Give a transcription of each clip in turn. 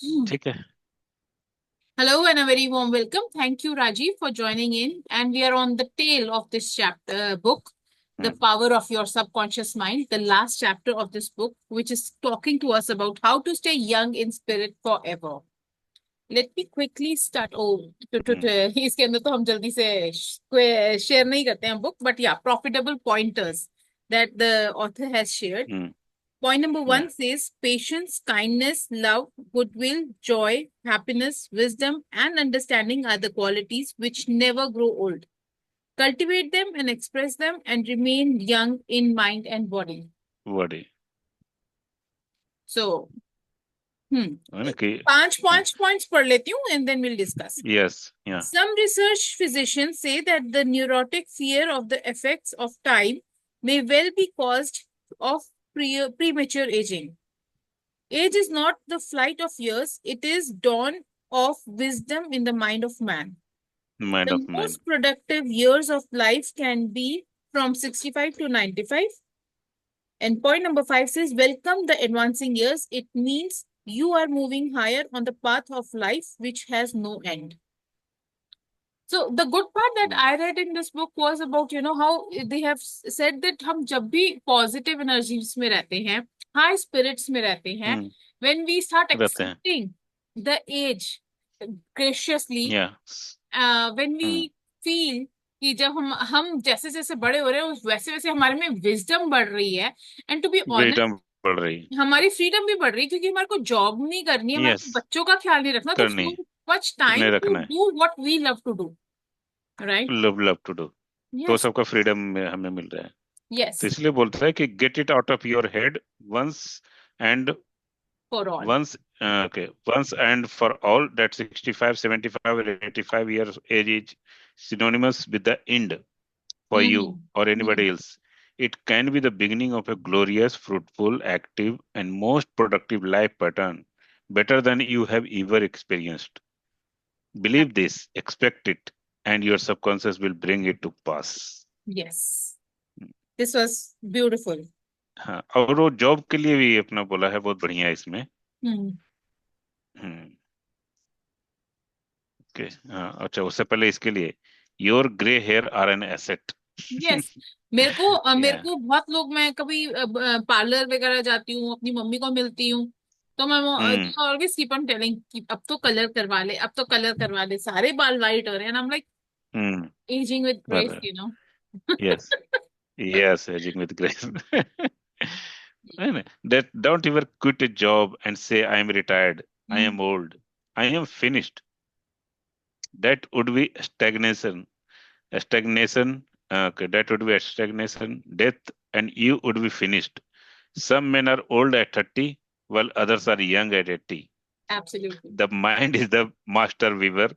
ठीक है। Hello and a very warm welcome. Thank you, Rajiv, for joining in. And we are on the tail of this chapter book, The hmm, Power of Your Subconscious Mind, the last chapter of this book, which is talking to us about how to stay young in spirit forever. Let me quickly start. Oh, हम्म, इसके अंदर तो हम जल्दी से share नहीं करते हैं book, but yeah, profitable pointers that the author has shared. Hmm, Point number या one says patience, kindness, love, goodwill, joy, happiness, wisdom, and understanding are the qualities which never grow old. Cultivate them and express them and remain young in mind and body. Body So, hmm. है ना कि पांच पांच points पढ़ लेती हूँ and then we'll discuss. Yes या Some research physicians say that the neurotic fear of the effects of time may well be caused of premature aging. Age is not the flight of years, it is dawn of wisdom in the mind of man. Mind The of man. most productive years of life can be from 65 to 95. And point number five says, welcome the advancing years. It means you are moving higher on the path of life which has no end. So the good part that I read in this book was about, how they have said that हम जब भी positive energies में रहते हैं, high spirits में रहते हैं, हम्म, when we start रहते हैं। accepting the age graciously, या when हम्म, we feel कि जब हम जैसे जैसे बड़े हो रहे हैं वैसे वैसे हमारे में wisdom बढ़ रही है, and to be honest, freedom बढ़ रही। हमारी फ्रीडम भी बढ़ रही है क्योंकि हमारे को जॉब नहीं करनी है, हमारे यस, को बच्चों का ख्याल नहीं रखना, तो करनी so much time नहीं to रखना है। do what we love to do, right? Love love to do, तो Yes. सबका फ्रीडम में हमें मिल रहा है। तो Yes, इसलिए बोलता है कि get it out of your head once and for all. once okay, once and for all that 65, 75 or 85 years age is synonymous with the end for you Hmm. or Hmm. anybody else. It can be the beginning of a glorious, fruitful, active, and most productive life pattern, better than you have ever experienced. Believe this, expect it, and your subconscious will bring it to pass. Yes. This was beautiful. हाँ, और वो job के लिए भी अपना बोला है, बहुत बढ़िया है इसमें। Hmm. हम्म, ओके, हाँ, अच्छा, उससे पहले इसके लिए your grey hair are an asset. Yes. मेरे या को बहुत लोग, मैं कभी पार्लर वगैरह जाती हूँ, अपनी मम्मी को मिलती हूँ, तो मैं हम्म, ऑलवेज कीप ऑन टेलिंग कि अब तो कलर करवा ले, अब तो कलर करवा ले, सारे बाल वाइट हो रहे हैं, I am like hmm, ageing with grace, बराबर। Yes, yes, ageing with grace. that don't ever quit a job and say I am retired, I am old, I am finished. That would be stagnation. Okay, that would be a stagnation, death, and you would be finished. Some men are old at 30, while others are young at 80. Absolutely. The mind is the master weaver,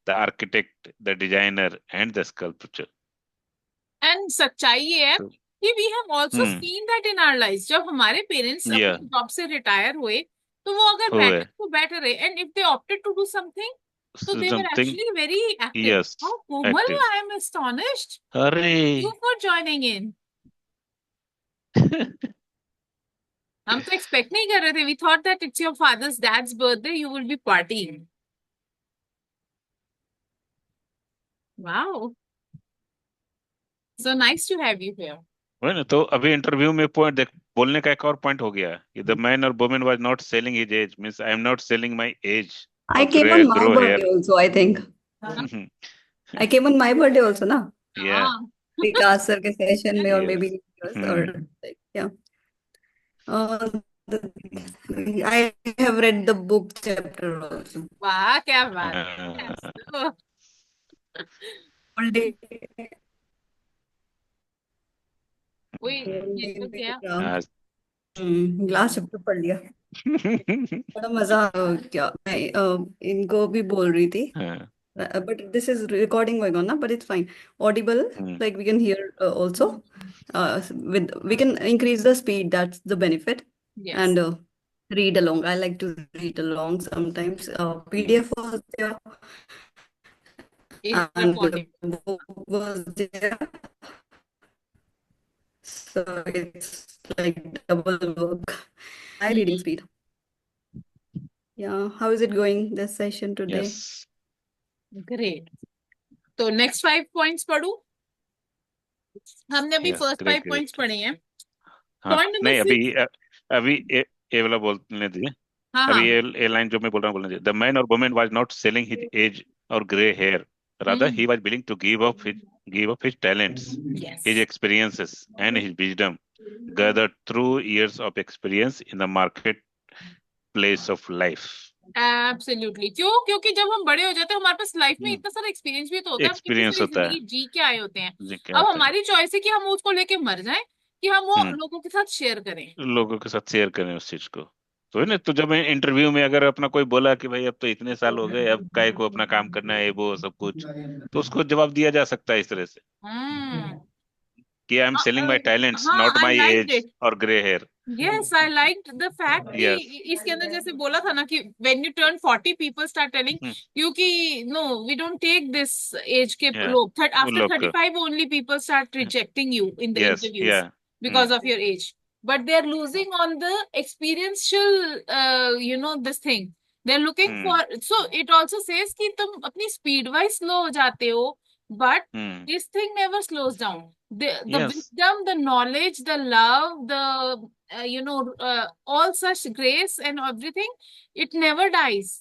the architect, the designer, and the sculptor. And सच्चाई ये है So, कि we have also hmm, seen that in our life, जब हमारे parents yeah, अपनी job से retire हुए, तो वो अगर हुए बैठे तो बैठे रहे, and if they opted to do something, so they were something, actually very active. yes, Oh, Komal, active. I am astonished. अरे You for joining in. हम तो एक्सपेक्ट नहीं कर रहे थे. We thought that it's your father's dad's birthday, you will be partying. Wow. So nice to have you here. वही ना, तो अभी इंटरव्यू में पॉइंट देख, बोलने का एक और पॉइंट हो गया कि द मैन और women was not selling his age, means I am not selling my age I और came on my grow birthday hair. also, I think. हाँ. I came on my birthday also, na? या हाँ. Vikas sir ke session mein, or yes, maybe yours, or like, yeah. Uh, the, I have read the book chapter also. वाह, क्या बात है. So, All day. वही ये तो क्या. Last chapter पढ़ लिया. बड़ा मजा क्या मैं इनको भी बोल रही थी. But this is recording going on, na? But it's fine. Audible, like we can hear also. With we can increase the speed. That's the benefit. Yes. And read along. I like to read along sometimes. PDF was there It's and recording. book was there, so it's like double work. High reading speed. Yeah, how is it going, this session today? Yes. Great. तो next 5 points पढ़ूं? हमने अभी Yeah, first 5 great, points great. पढ़े हैं. हाँ Point number नहीं, 6. अभी ये वाला बोलने दीजिए. हाँ अभी हाँ. ये लाइन जो मैं बोल रहा हूँ बोलने दीजिए. द मैन और woman was not selling his age और grey hair, rather he was willing to give up his talents, Yes. his experiences and his wisdom gathered through years of experience in the marketplace of life. Absolutely. क्यों? क्योंकि जब हम बड़े हो जाते हैं हमारे पास लाइफ में इतना सारा एक्सपीरियंस भी तो होता है. हम कितनी एक्सपीरियंस सारी होता है जिंदगी जी के आए होते हैं. जी, क्या अब होता है. हमारी चॉइस है कि हम उसको लेके मर जाएं कि हम वो लोगों के साथ शेयर करें. लोगों के साथ शेयर करें उस चीज को. तो है ना, तो जब इंटरव्यू में अगर अपना कोई बोला कि भाई अब तो इतने साल हो गए, अब काय को अपना काम करना है, वो सब कुछ, तो उसको जवाब दिया जा सकता है इस तरह से हम्म. कि I am selling my talents, हाँ, not I my liked age it. और grey hair. Yes, I liked the fact कि यस. इसके अंदर जैसे बोला था ना कि when you turn 40 people start telling क्योंकि no we don't take this age के लोग आफ्टर लोग 35 only people start rejecting you in the yes. Interviews because of your age, but they're losing on the experiential this thing they're looking for. So it also says कि तुम अपनी speed wise slow हो जाते हो, but this thing never slows down. The yes. wisdom, the knowledge, the love, the all such grace and everything, it never dies.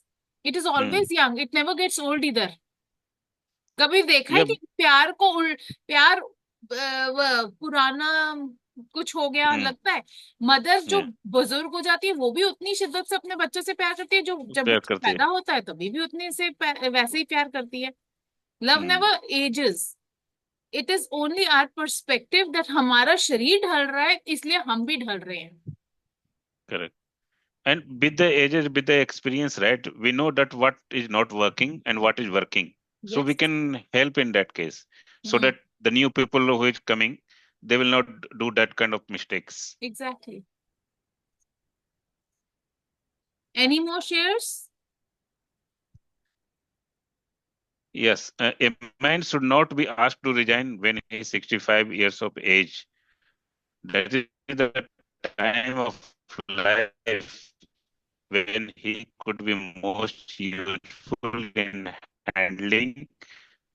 It is always young. It never gets old either. कभी देखा है ये कि प्यार को प्यार पुराना कुछ हो गया लगता है? मदर जो बुजुर्ग हो जाती है वो भी उतनी शिद्दत से अपने बच्चे से प्यार करती है जो जब प्यार बच्चा करती है. पैदा होता है तभी भी उतने से वैसे ही प्यार करती है. Love never ages. It is only our perspective that हमारा शरीर ढल रहा है इसलिए हम भी ढल रहे हैं. Correct. And with the ages, with the experience, right, we know that what is not working and what is working. So we Yes. can help in that case, so that the new people who is coming, they will not do that kind of mistakes. Exactly. Any more shares? Yes, a man should not be asked to resign when he is 65 years of age. That is the time of life when he could be most useful in handling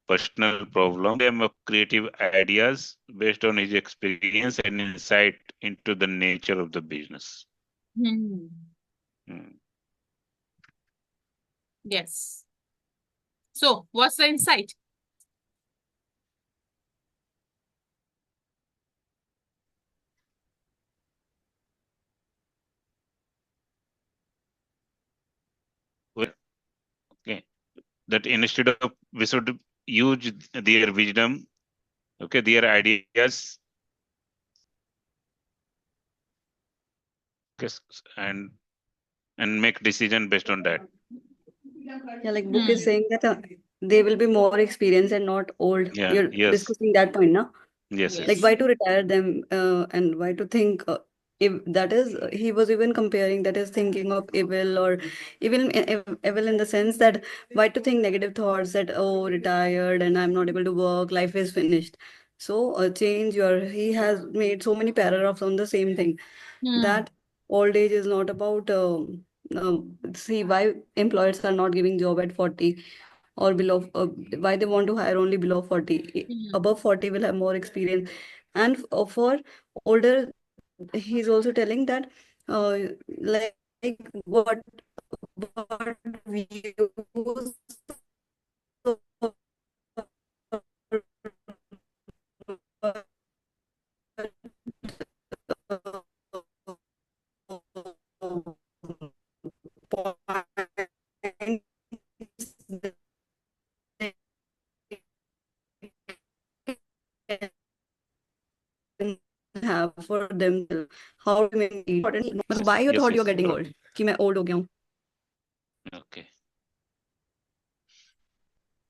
personal problem, them of creative ideas based on his experience and insight into the nature of the business. Yes. So, what's the insight? Okay, that instead of, we should use their wisdom, okay, their ideas, okay, and make decision based on that. Yeah, like book is saying that they will be more experienced and not old. Yeah. You're Yes. discussing that point, na? Yes. Like why to retire them and why to think if that is he was even comparing that is thinking of evil or even evil in the sense that why to think negative thoughts that oh retired and I'm not able to work, life is finished. So change your, he has made so many paragraphs on the same thing that old age is not about see why employers are not giving job at 40 or below, why they want to hire only below 40. Above 40 will have more experience. And for older, he's also telling that like what we use have for them, how to make important, why you thought you're getting old कि मैं old हो गया हूँ. Okay.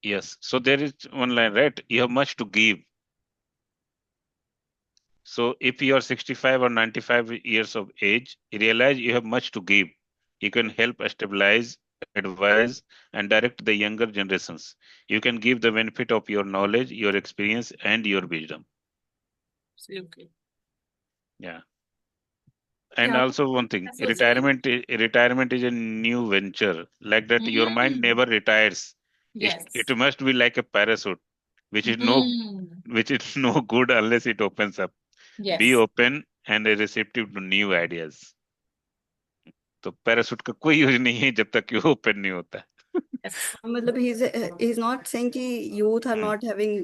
Yes. So there is one line, right? You have much to give. So if you are 65 or 95 years of age, you realize you have much to give. You can help stabilize, advise, and direct the younger generations. You can give the benefit of your knowledge, your experience, and your wisdom. Absolutely. Yeah. And Yeah. also one thing, That's also very retirement is a new venture. Like that, your mind Mm. never retires. Yes. It must be like a parachute, which is Mm. no good unless it opens up. Be Yes. open and receptive to new ideas. तो parachute का कोई use नहीं है जब तक कि वो open नहीं होता. Yes. मतलब he's not saying कि youth are Hmm. not having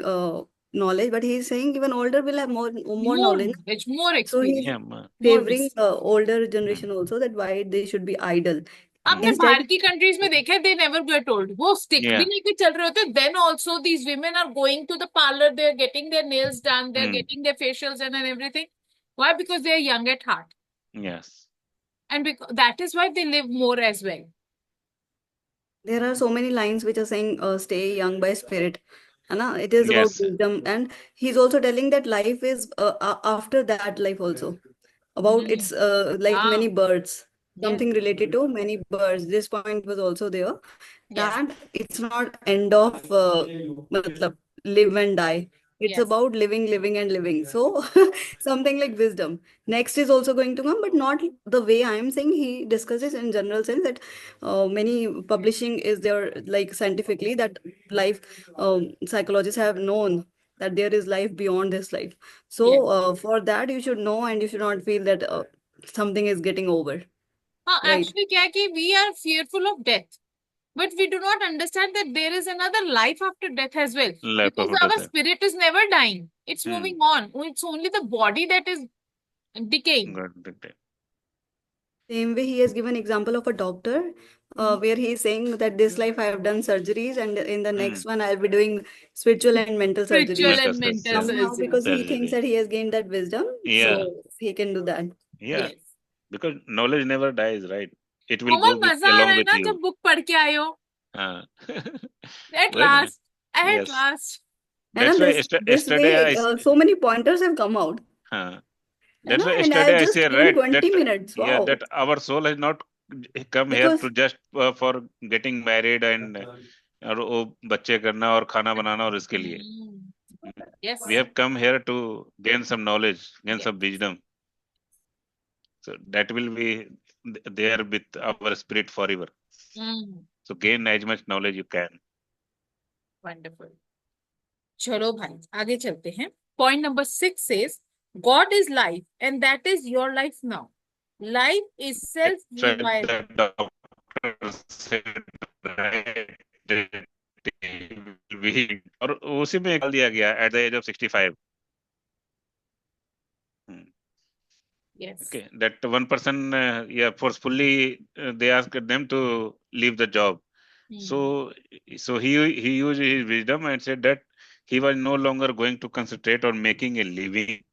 knowledge, but he's saying even older will have more More knowledge. knowledge, more So he's experience, Yeah, more favoring wisdom. older generation also that why they should be idle. आपने Instead, बाहर की countries में देखा है, they never get old. वो stick भी yeah. लेके चल रहे होते, then also these women are going to the parlor, they are getting their nails done, they are Hmm. getting their facials and everything. Why? Because they are young at heart, Yes. and because that is why they live more as well. there are so many lines which are saying stay young by spirit. It is about Yes. wisdom, and he's also telling that life is after that life also. About it's like Ah, many birds, yes, something related to many birds. This point was also there, yes, that it's not end of matlab, live and die. It's yes, about living and living. So something like wisdom next is also going to come, but not the way I am saying. He discusses in general sense that many publishing is there, like scientifically, that life, psychologists have known that there is life beyond this life. So yes. for that you should know, and you should not feel that something is getting over, हाँ, right? actually क्या है कि we are fearful of death, but we do not understand that there is another life after death as well, Life because of our death. spirit is never dying, it's Hmm. moving on. It's only the body that is decaying. Good. Same way, he has given example of a doctor, where he is saying that this life I have done surgeries, and in the Hmm. next one I'll be doing spiritual and mental Spiritual surgeries. and mental Somehow, surgery. because he thinks Surgery. that he has gained that wisdom, Yeah. so he can do that. Yeah. Yes. Because knowledge never dies, right? It will Komal, go with मजा आ रहा along है with ना you. जब book पढ़ के आए हो? हाँ. At Very nice. last, at Yes. last. That's And why this yesterday way, so many pointers have come out. हाँ. That's why And I yesterday I just said, in right, 20 that minutes. yeah, Wow. that our soul has not come here Because to just for getting married and और वो बच्चे करना और खाना बनाना और इसके लिए. Yes. We have come here to gain some knowledge, gain some wisdom. So that will be there with our spirit forever. So gain as much knowledge you can. Wonderful. चलो भाई आगे चलते हैं. Point number 6 says, God is life and that is your life now. Life is self-realized. The doctor said, right, that he will be, और उसी में डाल दिया गया at the age of 65. Yes. Okay, that one person, forcefully they asked them to leave the job. So he used his wisdom and said that he was no longer going to concentrate on making a living.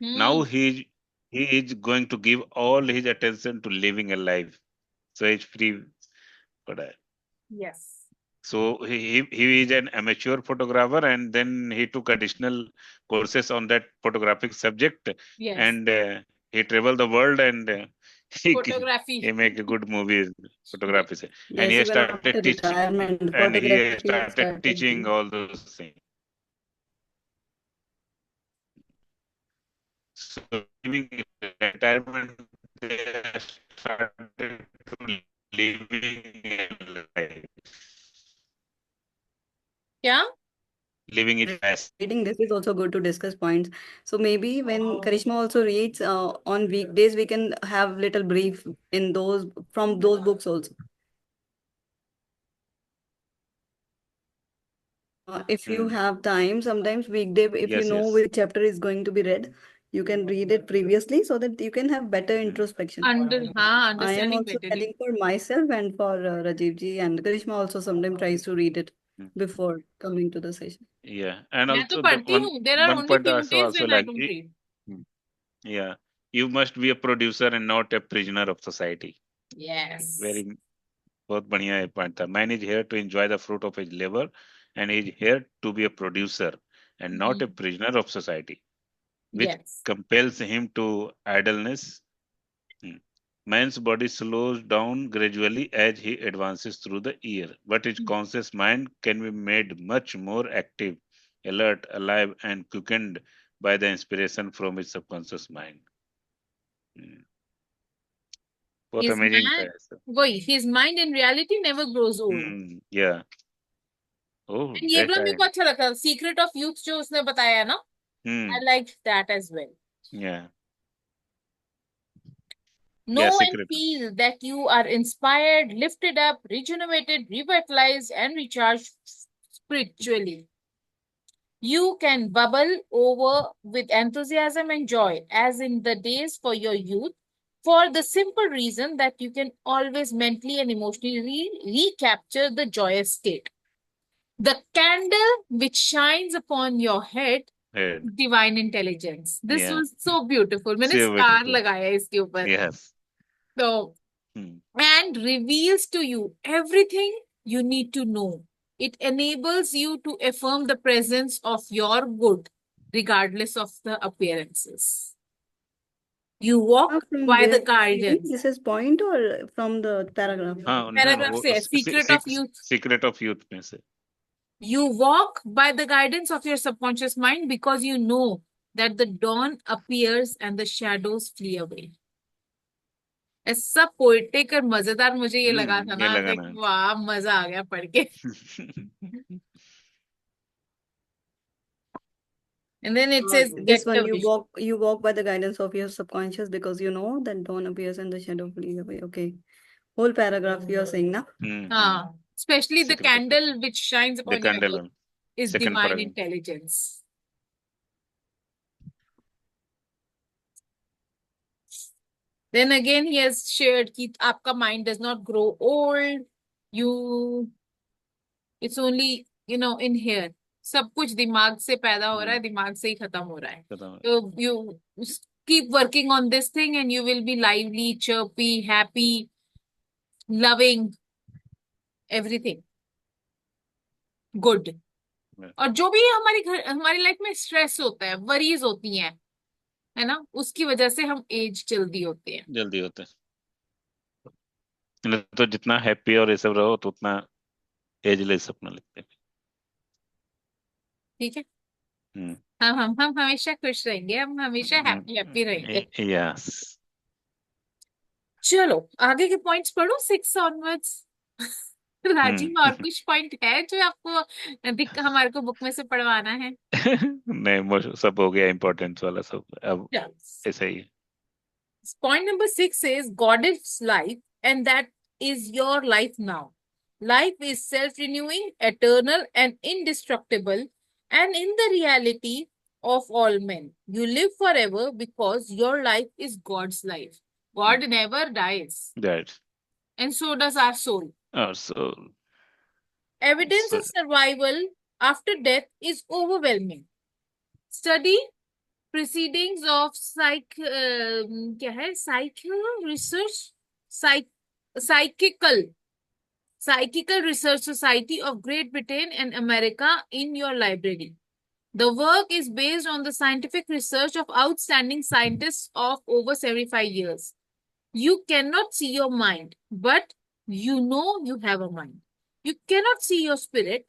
Now he is going to give all his attention to living a life. So it's free. Yes. So he is an amateur photographer, and then he took additional courses on that photographic subject, Yes. and he traveled the world, and Photography. he make a good movies, photography. se. And yes, he even after started teaching, retirement, and he photography started started teaching doing. all those things. So during retirement, they started to living a life. Yeah. Living it fast. Reading this is also good to discuss points. So maybe when Karishma also reads on weekdays, we can have little brief in those from those books also. If you have time, sometimes weekday, if you Yes, know yes. which chapter is going to be read, you can read it previously so that you can have better introspection. I am Understanding also better. telling for myself and for Rajiv ji, and Karishma also sometimes tries to read it before coming to the session. Yeah, and मैं तो also पढ़ती हूँ. There are one only point few also days when I like don't read. yeah, you must be a producer and not a prisoner of society. Yes. Very बहुत बढ़िया है point था. Man is here to enjoy the fruit of his labor, and he is here to be a producer and not a prisoner of society, which compels him to idleness. Man's body slows down gradually as he advances through the year, but his conscious mind can be made much more active, alert, alive, and quickened by the inspiration from his subconscious mind. बहुत His amazing था man, ऐसा। वही, his mind in reality never grows old. या ओह And ये that वाला मेरे आई को अच्छा लगा, सीक्रेट ऑफ यूथ जो उसने बताया है ना, I liked that as well. या Know and secret feel that you are inspired, lifted up, rejuvenated, revitalized, and recharged spiritually. You can bubble over with enthusiasm and joy, as in the days for your youth, for the simple reason that you can always mentally and emotionally recapture the joyous state. The candle which shines upon your head, head divine intelligence. This या was so beautiful. मैंने so star beautiful लगाया इसके ऊपर. Yes So, and reveals to you everything you need to know. It enables you to affirm the presence of your good, regardless of the appearances. You walk From by where the is reading? guidance. This is point or from the paragraph? हाँ Paragraph वो says, secret of youth. Secret of youth में से You walk by the guidance of your subconscious mind because you know that the dawn appears and the shadows flee away. ऐसा poetic और मजेदार मुझे ये लगा था ये ना, लगा कि ना वाह मजा आ गया पढ़ के. And then it says, This get one, the vision. you walk by the guidance of your subconscious because you know that dawn appears and the shadow flees away. Okay. Whole paragraph you are saying now. हाँ, especially the Secret of it. candle which shines The upon your candle head one. is Second divine paragraph. intelligence. Then again, he has shared कि आपका mind does not grow old. It's only, in here. सब कुछ दिमाग से पैदा हो रहा है, दिमाग से ही खत्म हो रहा है. So you keep working on this thing and you will be lively, chirpy, happy, loving, everything. Good. और जो भी हमारी लाइफ में स्ट्रेस होता है, वरीज होती हैं, है ना, उसकी वजह से हम एज जल्दी होते हैं. जल्दी होते हैं तो जितना हैप्पी और ये सब रहो तो उतना एजलेस अपना लगते हैं. ठीक है. हम हमेशा खुश रहेंगे, हम हमेशा हैप्पी रहेंगे. यस चलो आगे के पॉइंट्स पढ़ो 6 ऑनवर्ड्स. राजीव और कुछ पॉइंट है जो आपको हमारे को बुक में से पढ़वाना है? नहीं सब हो गया इम्पोर्टेंस वाला सब, अब ऐसा ही है. Point number 6 says God is life and that is your life now. Life is self-renewing, eternal and indestructible, and in the reality of all men. You live forever because your life is God's life. God never dies. That. And so does our soul. Our soul. Evidence of survival after death is overwhelming. Study proceedings of psychical research society of Great Britain and America in your library. The work is based on the scientific research of outstanding scientists of over 75 years. You cannot see your mind, but you know you have a mind. You cannot see your spirit,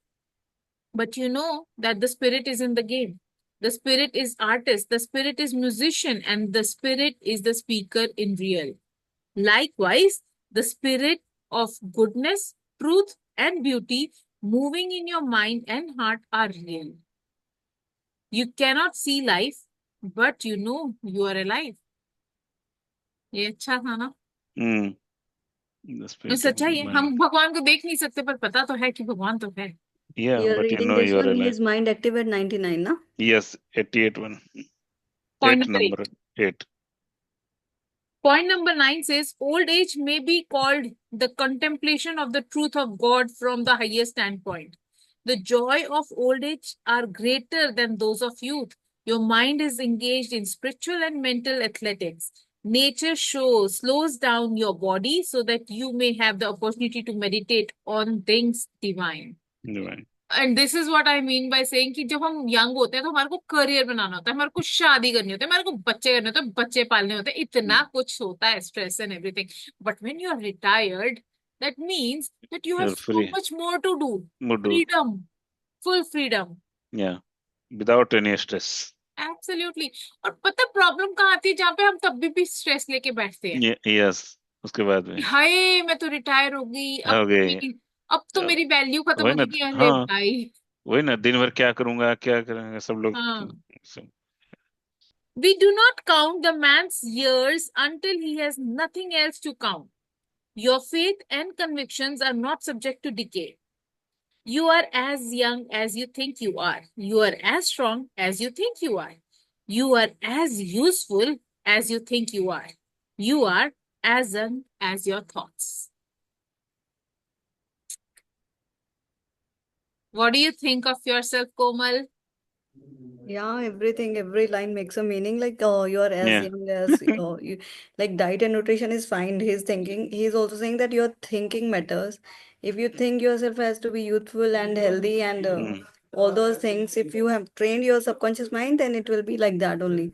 but you know that the spirit is in the game. The spirit is artist, the spirit is musician, and the spirit is the speaker in real. Likewise, the spirit of goodness, truth, and beauty moving in your mind and heart are real. You cannot see life, but you know you are alive. ये अच्छा था ना? सच्चाई है, हम भगवान को देख नहीं सकते पर पता तो है कि भगवान तो है. Yeah, You're but reading you know this you are one, alive. his mind active at 99, na? Yes, 88 one. Point number 8. Point number 9 says, old age may be called the contemplation of the truth of God from the highest standpoint. The joy of old age are greater than those of youth. Your mind is engaged in spiritual and mental athletics. Nature slows down your body so that you may have the opportunity to meditate on things divine. Divine. And this is what I mean by saying कि जब हम young होते हैं तो हमारे को career बनाना होता है, हमारे को शादी करनी होती है, हमारे को बच्चे करने होते हैं, बच्चे पालने होते हैं, इतना कुछ होता है, stress and everything. But when you are retired, that means that you have so much more to do. Freedom, full freedom. या विदाउट एनी स्ट्रेस. एब्सोल्युटली. और पता प्रॉब्लम कहाँ आती है? जहाँ पे हम तब भी स्ट्रेस लेके बैठते हैं. यस. उसके बाद में हाय मैं तो रिटायर हो गई, अब हो तो गए। मेरी अब तो मेरी वैल्यू खत्म वही हो ना। जाएगी। अरे हाँ, भाई। वही ना, दिन भर क्या करूंगा, क्या करेंगे सब लोग हाँ। सब। We do not count the man's years until he has nothing else to count. Your faith and convictions are not subject to decay. You are as young as you think you are. You are as strong as you think you are. You are as useful as you think you are. You are as young as your thoughts. What do you think of yourself, Komal? Yeah, everything, every line makes a meaning. Like, you are as Yeah. young as you, like diet and nutrition is fine. He's thinking, he's also saying that your thinking matters. If you think yourself has to be youthful and healthy and Mm. all those things, if you have trained your subconscious mind, then it will be like that only.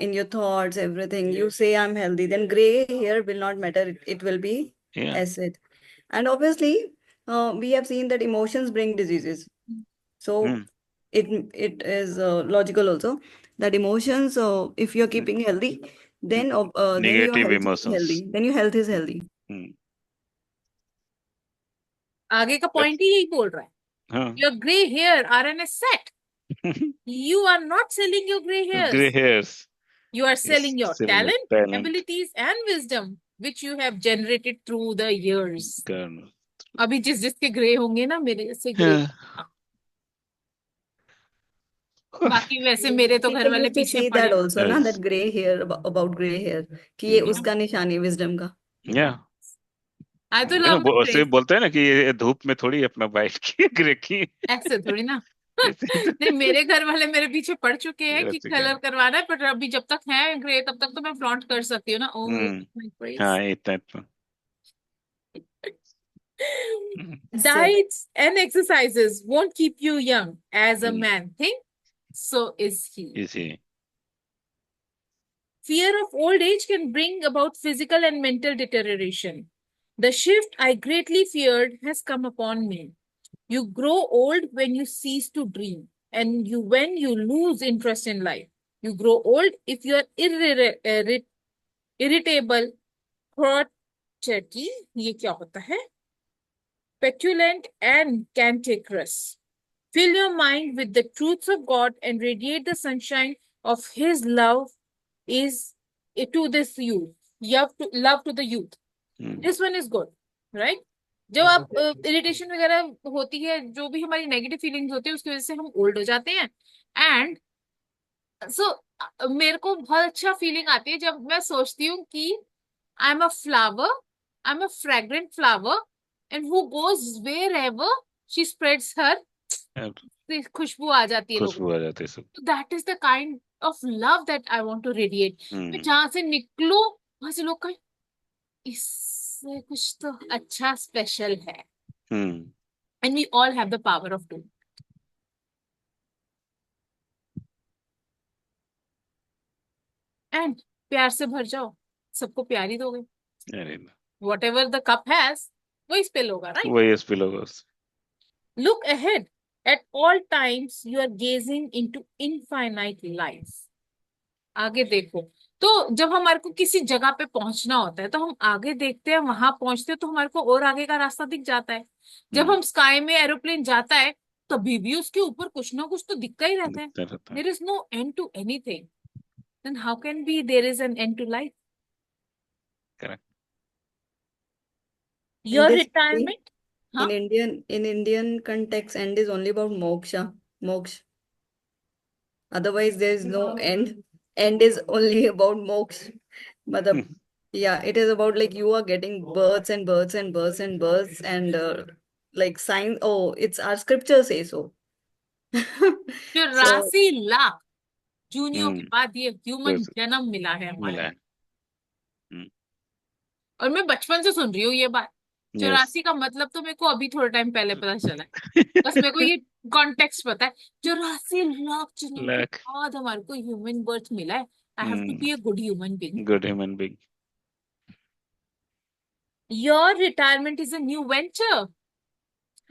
In your thoughts, everything. You say I'm healthy, then gray hair will not matter. It will be Yeah. acid. And obviously, we have seen that emotions bring diseases. So Mm. it is logical also that emotions, if you're keeping healthy, then your Negative health is emotions. healthy. Then your health is healthy. Mm. आगे का That's, point ही यही बोल रहा है. huh. Your gray hair are an asset. You are not selling your gray Gray hairs. hairs. You are Yes, selling your selling your talent, talent. abilities, and wisdom, which you have generated through the years. Girl. अभी जिस जिसके grey होंगे ना, मेरे जैसे grey. Yeah. बाकी वैसे मेरे तो घर People वाले used to पीछे say पड़े that also, na, Yes. that gray hair, about gray hair, कि ये Mm. उसका निशानी है wisdom का. Yeah. आई तो वही ना, लव द ऐसे फ्रेज. बोलते हैं ना कि ये धूप में थोड़ी अपना वाइट की ग्रे की। ऐसे थोड़ी ना. ऐसे ही तो नहीं, मेरे घर वाले मेरे पीछे पड़ चुके हैं कर कि चुके कलर हैं। करवाना है, पर अभी जब तक है ग्रे तब तक तो मैं फ्लॉन्ट कर सकती हूँ ना. Oh hmm. My phrase. हाँ, इतना इतना। हम्म। Acid. Diets and exercises won't keep you young as a hmm, man thinks, so is he. इसी। Fear of old age can bring about physical and mental deterioration. The shift I greatly feared has come upon me. You grow old when you cease to dream, and when you lose interest in life. You grow old if you are irritable, crotchety, ये क्या होता है? Petulant and cantankerous. Fill your mind with the truths of God and radiate the sunshine of His love is to this youth. Love to the youth. Hmm. This one is good, right? जब आप irritation वगैरह होती है, जो भी हमारी negative feelings होती है, उसकी वजह से हम ओल्ड हो जाते हैं. एंड सो मेरे को बहुत अच्छा फीलिंग आती है जब मैं सोचती हूँ कि I am a flower, I am a fragrant flower, and who goes wherever she spreads her, अब खुशबू आ जाती है लोगों खुशबू को. आ जाते सब। That is the kind of love that I want to radiate. मैं हम्म। जहां से निकलो वहां से लोग कहें इससे कुछ तो अच्छा स्पेशल है. Hmm. And we all have the power of do. And प्यार से भर जाओ, सबको प्यार ही दोगे. अरे ना, what ever the cup has वही स्पिल होगा, राइट? वही एसपी लोग। Look ahead. At all times, you are gazing into infinite life. आगे देखो. तो जब हमारे को किसी जगह पे पहुंचना होता है तो हम आगे देखते हैं, वहां पहुंचते हैं तो हमारे को और आगे का रास्ता दिख जाता है. जब हम स्काई में एरोप्लेन जाता है तभी भी उसके ऊपर कुछ ना कुछ तो दिखता ही रहता है. दिखता रहता है। There is no end to anything. Then how can be there is an end to life? Correct. In your this way, retirement. हाँ. in Indian context, end is only about moksha, moksha. Otherwise, there is no end. End is only about moksha. Matlab, yeah, it is about like you are getting births and births and births and births and like sign. Oh, it's our scripture say so. So 84 lakh जूनियों के हम्म। बाद ये human बस जन्म मिला है हमारा. मिला है। हम्म। और मैं बचपन से सुन रही हूँ ये बात. यस। 84 का मतलब तो मेरे को अभी थोड़े टाइम पहले पता चला है. बस मेरे को ये कॉन्टेक्स्ट पता है. 84 लाख जन्म के लाख। बाद हमारे को ह्यूमन बर्थ मिला है. I have to hmm. Be a good human being. Good human being. Your retirement is a new venture.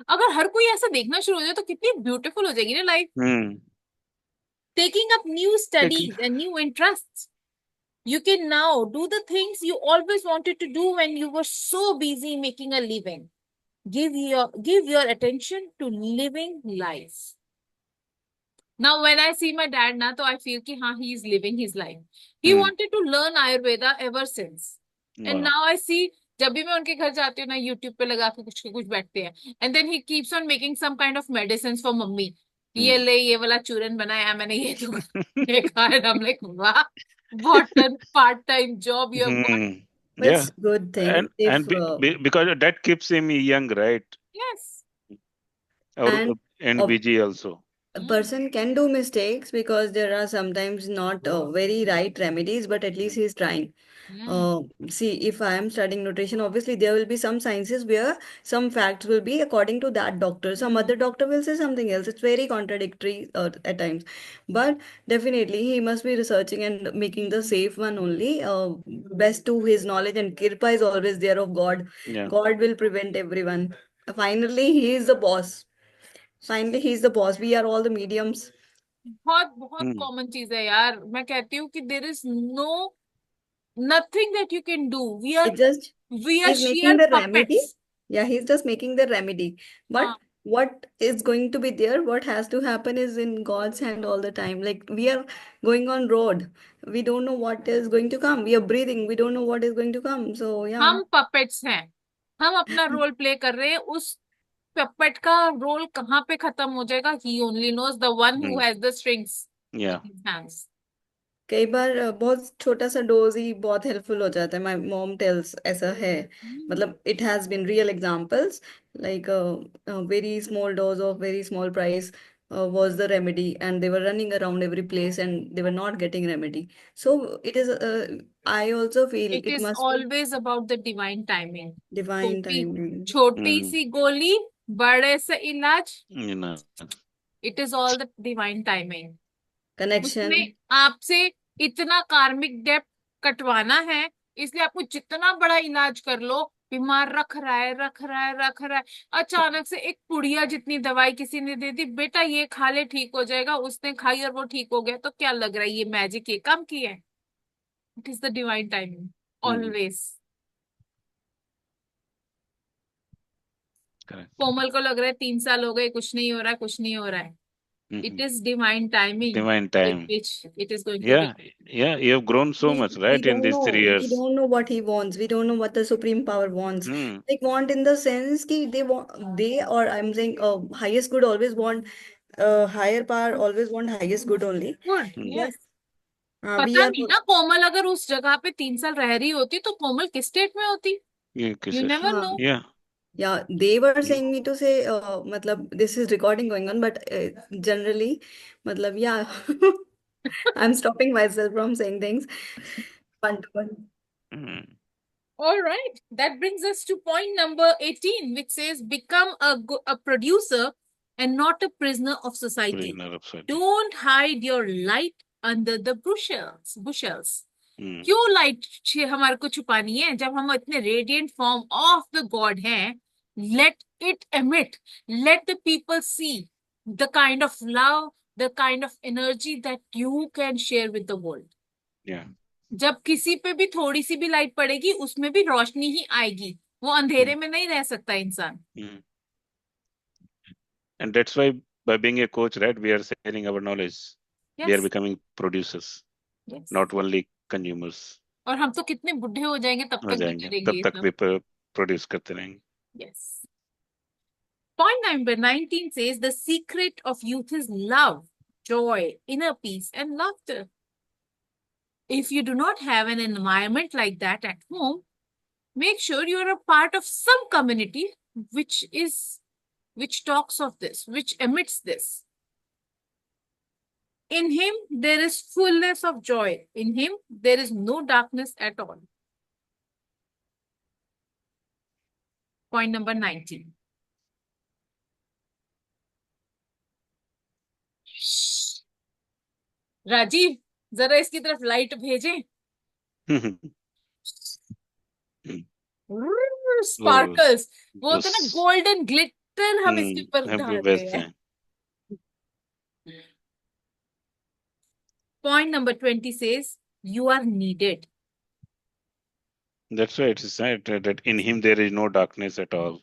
अगर हर कोई ऐसा देखना शुरू हो जाए तो कितनी ब्यूटीफुल हो जाएगी ना लाइफ. हम्म। टेकिंग अप न्यू देखिए। Studies and new interest. You can now do the things you always wanted to do when you were so busy making a living. Give your attention to living life. Now, when I see my dad now, I feel कि हाँ, he is living his life. He wanted to learn Ayurveda ever since. And Wow. now I see, जब भी मैं उनके घर जाती हूँ ना, YouTube पे लगा के कुछ बैठते हैं. And then he keeps on making some kind of medicines for mummy. ये ले, ये वाला चूरन बनाया मैंने, ये तो देखा है. I'm like, वाह, what a part-time job you have got. But Yeah. it's a good thing And if because that keeps him young, right? Yes. And ob- busy also. a person can do mistakes because there are sometimes not very right remedies, but at least he's trying. See, if I am studying nutrition, obviously there will be some sciences where some facts will be according to that doctor. Some other doctor will say something else. It's very contradictory at times. But definitely he must be researching and making the safe one only, best to his knowledge. And Kirpa is always there of God. Yeah. God will prevent everyone. Finally, he is the boss. Finally, he's the boss. We are all the mediums. बहुत बहुत common चीज है यार. मैं कहती हूँ कि there is nothing that you can do. We are He's sheer making the remedy. puppets. Yeah, he's just making the remedy. But what is going to be there, what has to happen is in God's hand all the time. Like we are going on road. We don't know what is going to come. We are breathing. We don't know what is going to come. So yeah. हम puppets हैं. हम अपना role play कर रहे हैं. उस puppet का role कहाँ पे खत्म हो जाएगा? He only knows, the one who has the strings Yeah. in his hands. कई बार बहुत छोटा सा डोज ही बहुत हेल्पफुल हो जाता है. माय मॉम टेल्स ऐसा है. मतलब it has been real examples like very small dose of very small price was the remedy, and they were running around every place and they were not getting remedy. So it is I also feel It it is must be always about the divine timing. divine timing. छोटी सी गोली, बड़े से इलाज. It is all the divine timing. Connection. उसमें आपसे इतना कार्मिक depth कटवाना है, इसलिए आपको जितना बड़ा इलाज कर लो, बीमार रख रहा है. अचानक से एक पुड़िया जितनी दवाई किसी ने दे दी, बेटा ये खा ले ठीक हो जाएगा. उसने खाई और वो ठीक हो गया. तो क्या लग रहा है ये मैजिक ये काम की है? It is the divine timing always. Komal को लग रहा है 3 साल हो गए, कुछ नहीं हो रहा है. It is divine timing. Divine time. Which it is going to Yeah, you have grown so much, right, in these 3 years. We don't know what he wants. We don't know what the supreme power wants. Like want in the sense कि they or I'm saying highest good always want higher power always want highest good only. Good. Yes. पता नहीं ना, कोमल अगर उस जगह पे 3 साल रह रही होती तो कोमल किस स्टेट में होती? You never know. Yeah, they were saying me to say, matlab, this is recording going on, but generally, matlab, yeah, I'm stopping myself from saying things. One to one. All right, that brings us to point number 18, which says become a producer and not a prisoner of society. Don't hide your light under the bushels. क्यों light हमारे को छुपानी है जब हम इतने radiant form of the God हैं? Let it emit. Let the people see the kind of love, the kind of energy that you can share with the world. Yeah. जब किसी पे भी थोड़ी सी भी लाइट पड़ेगी, उसमें भी रोशनी ही आएगी. वो अंधेरे में नहीं रह सकता इंसान. And that's why by being a coach, right, we are sharing our knowledge. Yes. We are becoming producers, yes. not only consumers. और हम तो कितने बुढ़े हो जाएंगे तब तक भी करेंगे. तब तक भी प्रोड्यूस करते रहेंगे. Yes. Point number 19 says the secret of youth is love, joy, inner peace, and laughter. If you do not have an environment like that at home, make sure you are a part of some community which talks of this, which emits this. In him, there is fullness of joy. In him, there is no darkness at all. Point number 19. Rajiv, जरा इसकी तरफ light भेजें. Sparkles, वो होता है ना golden glitter, हम इसके ऊपर डालते हैं. Point number 20 says You are needed. That's why it is said that in him there is no darkness at all.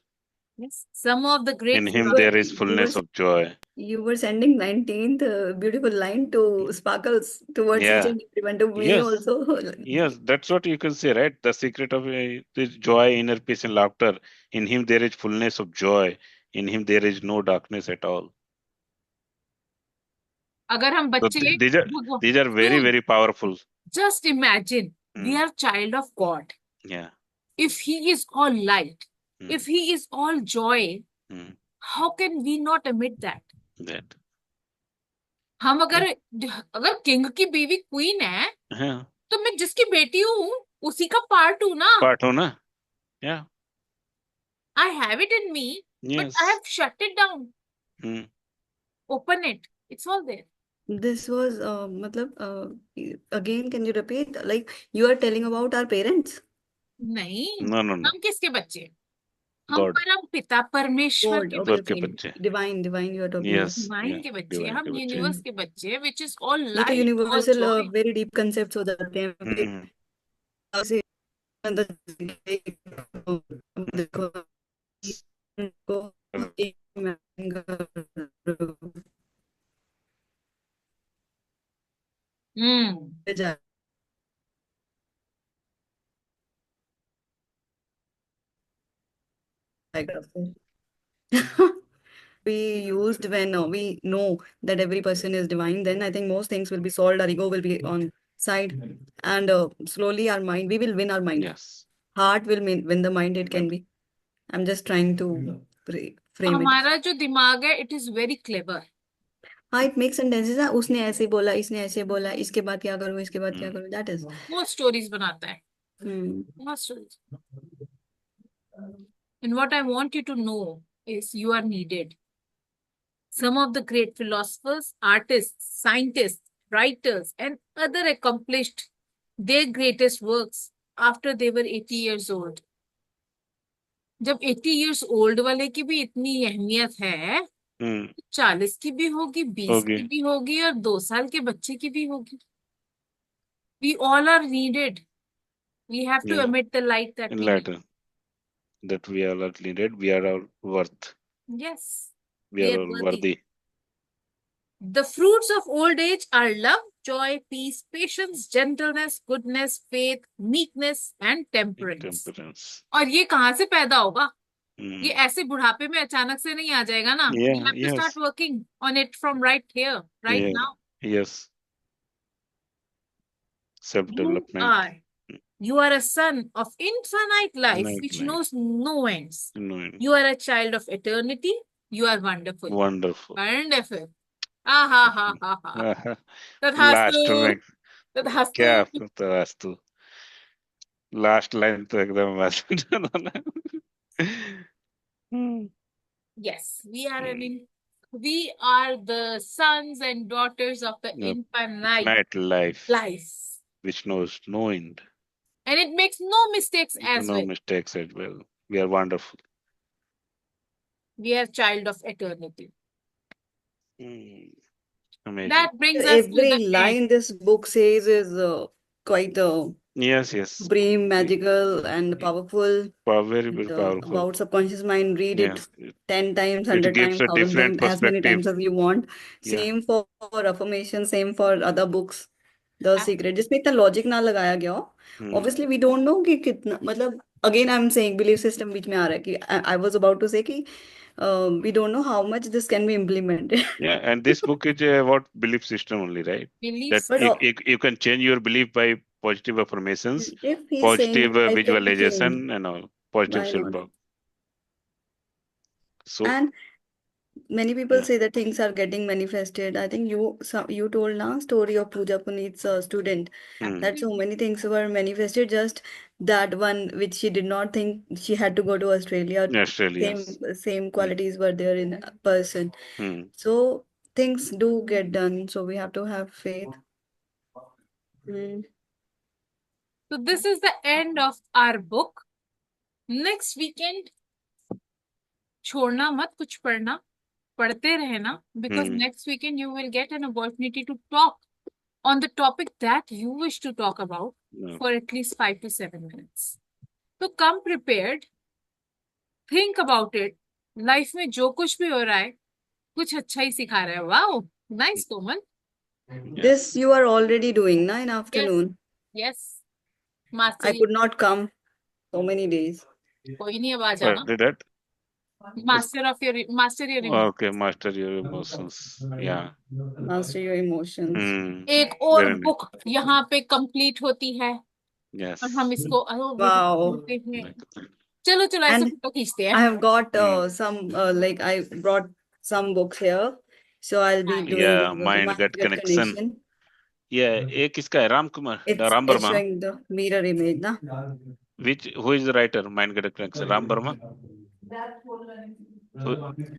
Yes. Some of the In great him You there were, is you fullness were, of joy. you were sending 19th beautiful line to Sparkles towards each Yeah. and everyone, to me Yes. also. Yes. That's what you can say, right? The secret of this joy, inner peace, and laughter. In him there is fullness of joy. In him there is no darkness at all. अगर हम So बच्चे these are very, very powerful. just imagine we are child of God. Yeah. If he is all light, Mm. if he is all joy, how can we not admit that? That. हम अगर king की बीवी queen है, हाँ. तो मैं जिसकी बेटी हूँ उसी का पार्ट हूँ ना. Part हो ना? Yeah. I have it in me, but Yes. I have shut it down. Open it. It's all there. This was, again, can you repeat? Like, you are telling about our parents? नहीं. No. हम किसके बच्चे? हम God. परम पिता परमेश्वर God, के okay, God के बच्चे. बच्चे. divine you are talking about. Yes. Divine Yeah. के बच्चे. Divine हम के बच्चे. यूनिवर्स के बच्चे, which is all ये तो light, all universal joy. Very deep concepts हो जाते हैं फिर ऐसे देखो को एक जा we used when we know that every person is divine, then I think most things will be solved. Our ego will be on side, and slowly our mind, we will win our mind. Yes. Heart will win the mind. It can be. I'm just trying to frame it. हमारा जो दिमाग है, it is very clever. हाँ, it makes sentences ना. उसने ऐसे बोला, इसने ऐसे बोला, इसके बाद क्या करूँ, इसके बाद क्या करूँ. That is. बहुत stories बनाता है. बहुत stories. And what I want you to know is you are needed. Some of the great philosophers, artists, scientists, writers, and other accomplished their greatest works after they were 80 years old. जब 80 years old वाले की भी इतनी अहमियत है, 40 की भी होगी, 20 की भी होगी, और 2 साल के बच्चे की भी होगी. We all are needed. We have to emit the light that we need. That we all are needed. We are all worth. Yes. We are all worthy. The fruits of old age are love, joy, peace, patience, gentleness, goodness, faith, meekness, and temperance. और ये कहाँ से पैदा होगा? ये ऐसे बुढ़ापे में अचानक से नहीं आ जाएगा ना. We have to start working on it from right here, right now. Yes. Self-development. You are a son of infinite life, which knows no ends. You are a child of eternity. You are wonderful. Wonderful. Wonderful. तथास्तु. क्या तथास्तु. Last line तो एकदम Yes, we are the sons and daughters of the infinite life, which knows no end, and it makes no mistakes as well. No mistakes as well. We are wonderful. We are child of eternity. Amazing. That brings us to the Every line end. this book says is quite Yes. supreme, magical, and powerful. Very powerful. About subconscious mind, read it 10 times, 100 gives times, a 1,000 different times, as many times perspective. as you want. Same for affirmation, same for other books. The Secret. जिसमें इतना logic ना लगाया गया हो. Obviously we don't know कि कितना, मतलब again I'm saying belief system बीच में आ रहा है कि I was about to say कि we don't know how much this can be implemented. Yeah, and this book is about belief system only, right? Beliefs. That you can change your belief by positive affirmations, If he's positive saying life can be visualization, changed, and all positive why not? self-talk. So And many people say that things are getting manifested. I think you told now story of Pooja Puneet's student that so many things were manifested. Just that one which she did not think she had to go to Australia. Same qualities were there in a person. So things do get done. So we have to have faith. So this is the end of our book. Next weekend, छोड़ना मत कुछ पढ़ना, पढ़ते रहना, because next weekend you will get an opportunity to talk on the topic that you wish to talk about No. for at least 5 to 7 minutes. So come prepared, think about it. Life में जो कुछ भी हो रहा है कुछ अच्छा ही सिखा रहा है. Wow, nice Komal. This you are already doing, na, in afternoon. Yes. I master could not come so many days. कोई नहीं, अब आ जाना. Did that? Master your emotions. Okay, master your emotions. Yeah. Master your emotions. एक और Very nice. Book यहाँ पे complete होती है Yes. और हम इसको Wow. बोलते हैं. चलो चलो ऐसे And फोटो खींचते I हैं. have got some like I brought some books here, so I'll be doing Yeah, the mind-gut connection. Yeah, एक इसका है Ramkumar, Ram It's Verma. showing the mirror image, na? Who is the writer? Mind-gut connection. Ram Verma.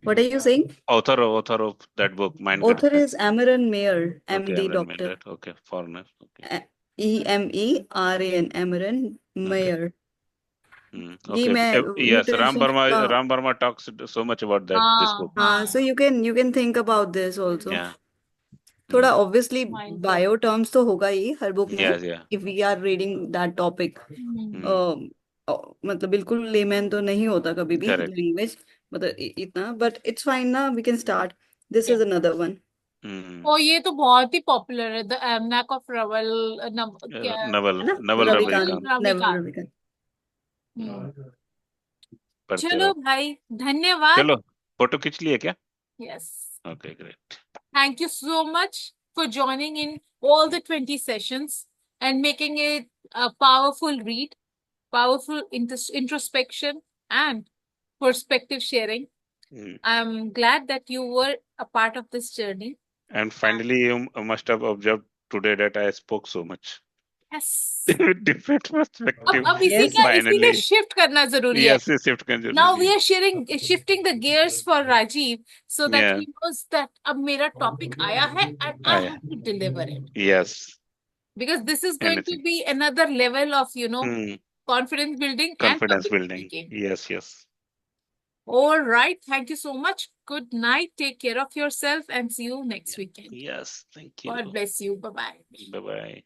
What are you saying? Author of that book, Mind-gut Author connection. is Amaran Mayer, Okay, MD, Amaran doctor. Mayer. Okay, foreigner. Okay. EMERAN, Amaran Mayer. Okay. Yes, Ram Verma talks so much about this book. So you can think about this also. Yeah. थोड़ा obviously Mindset. bio terms तो होगा ही हर book में. Yes, yeah. If we are reading that topic. मतलब बिल्कुल layman तो नहीं होता कभी भी Correct. language मतलब इतना, but it's fine ना, we can start. This is another one. और ये तो बहुत ही पॉपुलर है. द एमनैक ऑफ रवल Naval है ना? Ravikant. Ravikant. पढ़ते चलो रहो. भाई, धन्यवाद. चलो फोटो खींच लिए क्या? Yes. Okay, great. Thank you so much for joining in all the 20 sessions and making it a powerful read, powerful introspection and perspective sharing. I'm glad that you were a part of this journey. And finally, you must have observed today that I spoke so much. Yes. With different perspective. अब इसीलिए shift करना जरूरी है. Yes, shift करना जरूरी है. Now we are shifting the gears for Rajiv so that he knows that अब मेरा topic आया है and I have to deliver it. Yes. Because this is going to be another level of, confidence building and public speaking. Yes, yes. All right. Thank you so much. Good night. Take care of yourself and see you next weekend. Yes, thank you. God bless you. Bye-bye. Bye-bye.